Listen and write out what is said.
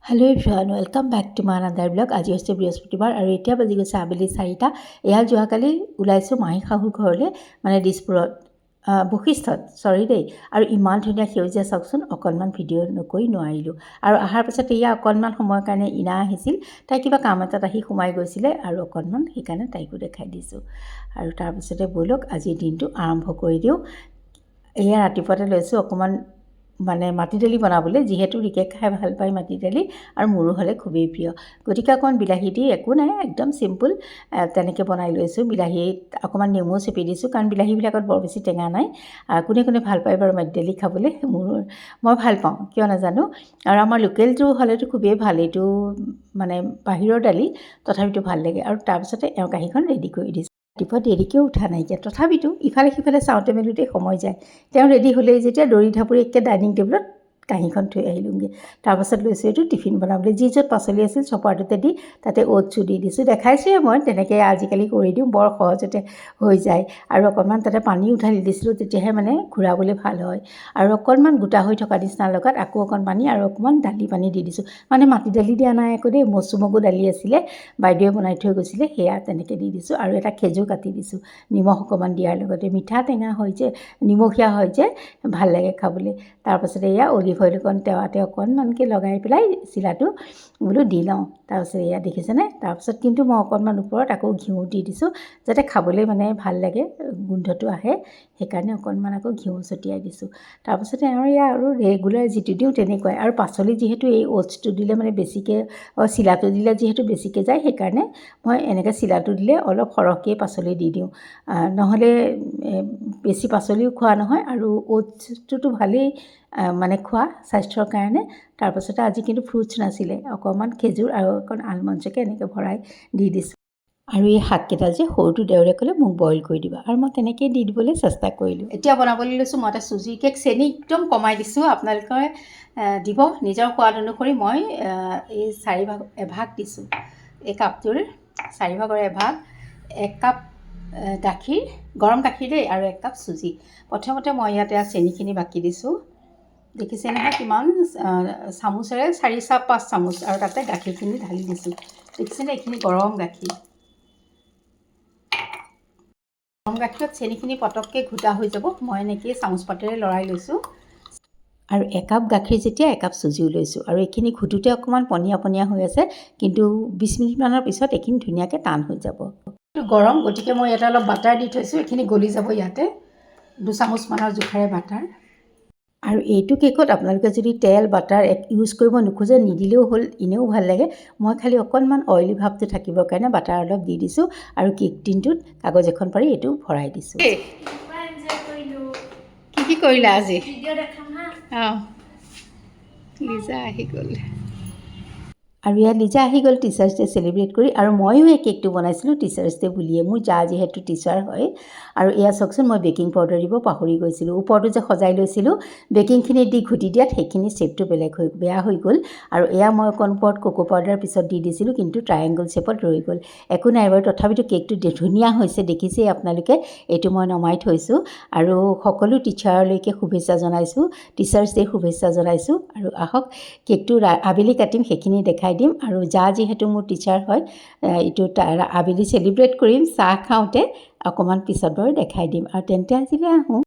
Hello' everyone, welcome back to my another blog. আজি হৈছে বৃহস্পতিবাৰ আৰু এতিয়া বাজি গৈছে আবেলি 4টা। এয়া যোৱাকালি ওলাইছোঁ মাহী শাহুৰ ঘৰলৈ, মানে দিছপুৰত, বশিষ্ঠত, চৰি দেই। আৰু ইমান ধুনীয়া সেউজীয়া চাওকচোন, অকণমান ভিডিঅ' নকৰি নোৱাৰিলোঁ। আৰু অহাৰ পাছত এয়া অকণমান সময়ৰ কাৰণে ইনা আহিছিল, তাই কিবা কাম এটাত আহি সোমাই গৈছিলে আৰু অকণমান সেইকাৰণে তাইকো দেখাই দিছোঁ। আৰু তাৰপিছতে ব'লক আজিৰ দিনটো আৰম্ভ কৰি দিওঁ। এয়া ৰাতিপুৱাতে লৈছোঁ অকণমান মানে মাটি দালি বনাবলৈ, যিহেতু ৰিকে খাই ভাল পায় মাটি দালি আৰু মোৰো হ'লে খুবেই প্ৰিয়। গতিকে অকণমান বিলাহী দি, একো নাই একদম চিম্পুল তেনেকৈ বনাই লৈছোঁ। বিলাহীত অকণমান নেমু চেপি দিছোঁ, কাৰণ বিলাহীবিলাকত বৰ বেছি টেঙা নাই। কোনে কোনে ভাল পায় বাৰু মাটি দালি খাবলৈ, মই ভাল পাওঁ, কিয় নাজানো। আৰু আমাৰ লোকেলটো হ'লেতো খুবেই ভাল, এইটো মানে বাহিৰৰ দালি, তথাপিতো ভাল লাগে। আৰু তাৰপিছতে এওঁ কাঁহীখন ৰেডি কৰি দিছোঁ। ৰাতিপুৱা দেৰিকৈও উঠা নাইকিয়া, তথাপিতো ইফালে সিফালে চাওঁতে মেলোঁতে সময় যায়। তেওঁ ৰেডি হ'লেই যেতিয়া দৌৰি ঢাপৰি একে ডাইনিং টেবুলত কাঁহীখন থৈ আহিলোঁগৈ। তাৰপাছত লৈছোঁ এইটো টিফিন বনাবলৈ, যি য'ত পাচলি আছিল চপাৰটোতে দি তাতে অ'টছো দি দিছোঁ। দেখাইছোঁৱে মই, তেনেকৈ আজিকালি কৰি দিওঁ, বৰ সহজতে হৈ যায়। আৰু অকণমান তাতে পানীও ঢালি দিছিলোঁ, তেতিয়াহে মানে ঘূৰাবলৈ ভাল হয়। আৰু অকণমান গোটা হৈ থকা নিচিনাৰ লগত আকৌ অকণ পানী আৰু অকণমান দালি পানী দি দিছোঁ। মানে মাটি দালি দিয়া নাই আকৌ দেই, মচুমগু দালি আছিলে, বাইদেৱে বনাই থৈ গৈছিলে, সেয়া তেনেকৈ দি দিছোঁ। আৰু এটা খেজুৰ কাটি দিছোঁ, নিমখ অকণমান দিয়াৰ লগতে। মিঠা টেঙা হয় যে, নিমখীয়া হয় যে, ভাল লাগে খাবলৈ। তাৰপাছতে এয়া অলিভ অইল অকণ টেৱাতে অকণমানকৈ লগাই পেলাই চিলাটো বোলো দি লওঁ। তাৰপিছত এয়া দেখিছেনে, তাৰপিছত কিন্তু মই অকণমান ওপৰত আকৌ ঘিউ দি দিছোঁ, যাতে খাবলৈ মানে ভাল লাগে, গোন্ধটো আহে, সেইকাৰণে অকণমান আকৌ ঘিউ ছটিয়াই দিছোঁ। তাৰপিছতে আৰু এয়া আৰু ৰেগুলাৰ যিটো দিওঁ তেনেকুৱাই। আৰু পাচলি যিহেতু এই অ'টছটো দিলে মানে বেছিকৈ, চিলাটো দিলে যিহেতু বেছিকৈ যায়, সেইকাৰণে মই এনেকৈ চিলাটো দিলে অলপ সৰহকৈ পাচলি দি দিওঁ। নহ'লে বেছি পাচলিও খোৱা নহয়, আৰু অ'টছটোতো ভালেই মানে খোৱা স্বাস্থ্যৰ কাৰণে। তাৰপাছতে আজি কিন্তু ফ্ৰুটছ নাছিলে, অকণমান খেজুৰ আৰু অকণ আলমণ্ডকে এনেকৈ ভৰাই দি দিছোঁ। আৰু এই শাককেইটা যে সৰুটো দেওৰে ক'লে মোক বইল কৰি দিবা, আৰু মই তেনেকৈয়ে দি দিবলৈ চেষ্টা কৰিলোঁ। এতিয়া বনাবলৈ লৈছোঁ মই এটা চুজি কেক। চেনি একদম কমাই দিছোঁ, আপোনালোকে দিব নিজৰ সোৱাদ অনুসৰি। মই এই এভাগ দিছোঁ, এই কাপটোৰ 4ভাগৰ এভাগ। 1 কাপ গাখীৰ, গৰম গাখীৰ দেই, আৰু 1 কাপ চুজি। প্ৰথমতে মই ইয়াতে চেনিখিনি বাকি দিছোঁ, দেখিছে নহয় কিমান, চামুচেৰে 4-5 চামুচ, আৰু তাতে গাখীৰখিনি ঢালি দিছোঁ। দেখিছেনে, এইখিনি গৰম গাখীৰ। গৰম গাখীৰত চেনিখিনি পটককৈ ঘোটা হৈ যাব। মই এনেকৈয়ে চামুচ পাতেৰে লৰাই লৈছোঁ। আৰু 1 কাপ গাখীৰ যেতিয়া 1 কাপ চুজিও লৈছোঁ, আৰু এইখিনি ঘুটোতে অকণমান পনীয়া পনীয়া হৈ আছে, কিন্তু 20 মিনিটমানৰ পিছত এইখিনি ধুনীয়াকৈ টান হৈ যাব। গৰম, গতিকে মই ইয়াতে অলপ বাটাৰ দি থৈছোঁ, এইখিনি গলি যাব ইয়াতে, 2 চামুচমানৰ জোখেৰে বাটাৰ। আৰু এইটো কেকত আপোনালোকে যদি তেল বাটাৰ ইউজ কৰিব নোখোজে, নিদিলেও হ'ল, এনেও ভাল লাগে। মই খালি অকণমান অইলি ভাৱটো থাকিবৰ কাৰণে বাটাৰ অলপ দি দিছোঁ, আৰু কেক টিনটোত কাগজ এখন পাৰি এইটো ভৰাই দিছোঁ। কি কৰিলা আজি? অঁ, লিজা আহি গ'ল। আৰু ইয়াত লিজা আহি গ'ল টিচাৰ্ছ ডে চেলিব্ৰেট কৰি। আৰু ময়ো এই কেকটো বনাইছিলোঁ টিচাৰ্ছ ডে বুলিয়ে, মোৰ যা যিহেতু টিচাৰ হয়। আৰু এয়া চাওকচোন, মই বেকিং পাউডাৰ দিব পাহৰি গৈছিলোঁ। ওপৰটো যে সজাই লৈছিলোঁ বেকিংখিনি দি ঘুটি দিয়াত, সেইখিনি শ্বেপটো বেয়া হৈ গ'ল। আৰু এয়া মই অকণ ওপৰত কোকো পাউডাৰ পিছত দি দিছিলোঁ, কিন্তু ট্ৰায়েংগল শ্বেপত ৰৈ গ'ল। একো নাই বাৰু, তথাপিতো কেকটো ধুনীয়া হৈছে, দেখিছেই আপোনালোকে। এইটো মই নমাই থৈছোঁ, আৰু সকলো টিচাৰলৈকে শুভেচ্ছা জনাইছোঁ, টিচাৰ্ছ ডে শুভেচ্ছা জনাইছোঁ। আৰু আহক কেকটো আবেলি কাটিম, সেইখিনি দেখাই দিম। আৰু যা যিহেতু মোৰ টিচাৰ হয়, এইটো আবেলি চেলিব্ৰেট কৰিম চাহ খাওঁতে, অকণমান পিছত বাৰু দেখাই দিম। আৰু তেন্তে আজিলৈ আহোঁ।